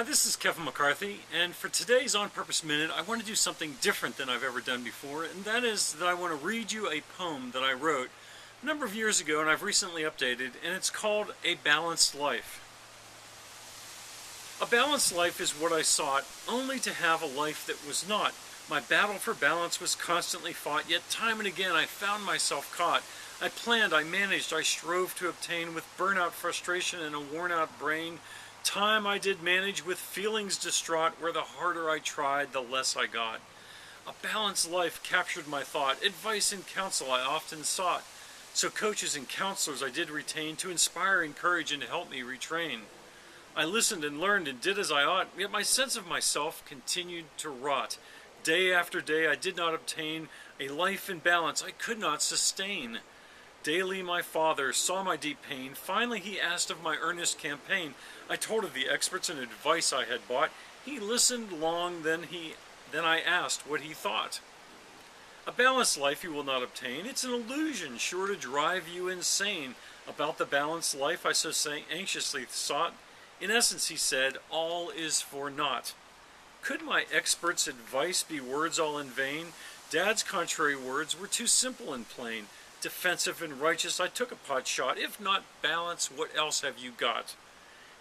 Hi, this is Kevin McCarthy, and for today's On Purpose Minute, I want to do something different than I've ever done before, and that is that I want to read you a poem that I wrote a number of years ago, and I've recently updated, and it's called A Balanced Life. A balanced life is what I sought, only to have a life that was not. My battle for balance was constantly fought, yet time and again I found myself caught. I planned, I managed, I strove to obtain, with burnout, frustration, and a worn-out brain. Time I did manage with feelings distraught, where the harder I tried, the less I got. A balanced life captured my thought, advice and counsel I often sought. So coaches and counselors I did retain, to inspire, encourage, and help me retrain. I listened and learned and did as I ought, yet my sense of myself continued to rot. Day after day I did not obtain a life in balance I could not sustain. Daily my father saw my deep pain. Finally he asked of my earnest campaign. I told of the experts and advice I had bought. He listened long, then I asked what he thought. A balanced life you will not obtain. It's an illusion sure to drive you insane. About the balanced life I so anxiously sought, in essence he said, all is for naught. Could my experts' advice be words all in vain? Dad's contrary words were too simple and plain. Defensive and righteous I took a pot shot. If not balance, what else have you got?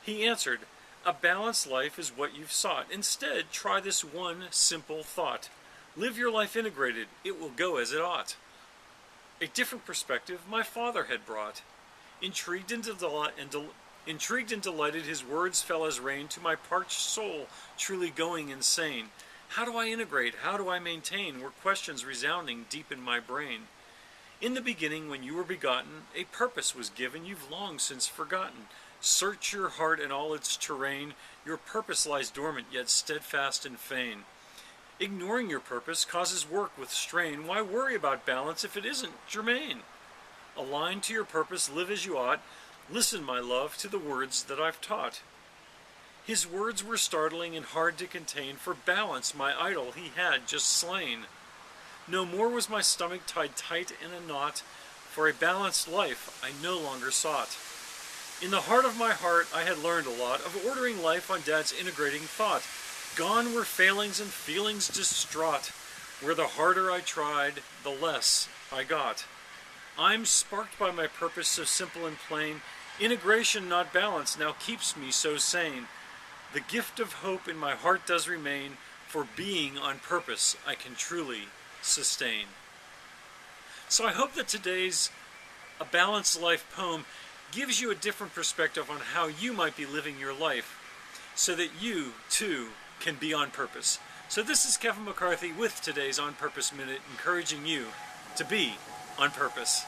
He answered, a balanced life is what you've sought. Instead, try this one simple thought. Live your life integrated. It will go as it ought. A different perspective my father had brought. Intrigued and delighted, his words fell as rain to my parched soul, truly going insane. How do I integrate? How do I maintain? Were questions resounding deep in my brain. In the beginning, when you were begotten, a purpose was given you've long since forgotten. Search your heart and all its terrain. Your purpose lies dormant, yet steadfast and fain. Ignoring your purpose causes work with strain. Why worry about balance if it isn't germane? Aligned to your purpose, live as you ought. Listen, my love, to the words that I've taught. His words were startling and hard to contain, for balance my idol he had just slain. No more was my stomach tied tight in a knot, for a balanced life I no longer sought. In the heart of my heart I had learned a lot of ordering life on Dad's integrating thought. Gone were failings and feelings distraught, where the harder I tried, the less I got. I'm sparked by my purpose so simple and plain. Integration, not balance, now keeps me so sane. The gift of hope in my heart does remain, for being on purpose I can truly sustain. So I hope that today's A Balanced Life poem gives you a different perspective on how you might be living your life, so that you, too, can be on purpose. So this is Kevin McCarthy with today's On Purpose Minute, encouraging you to be on purpose.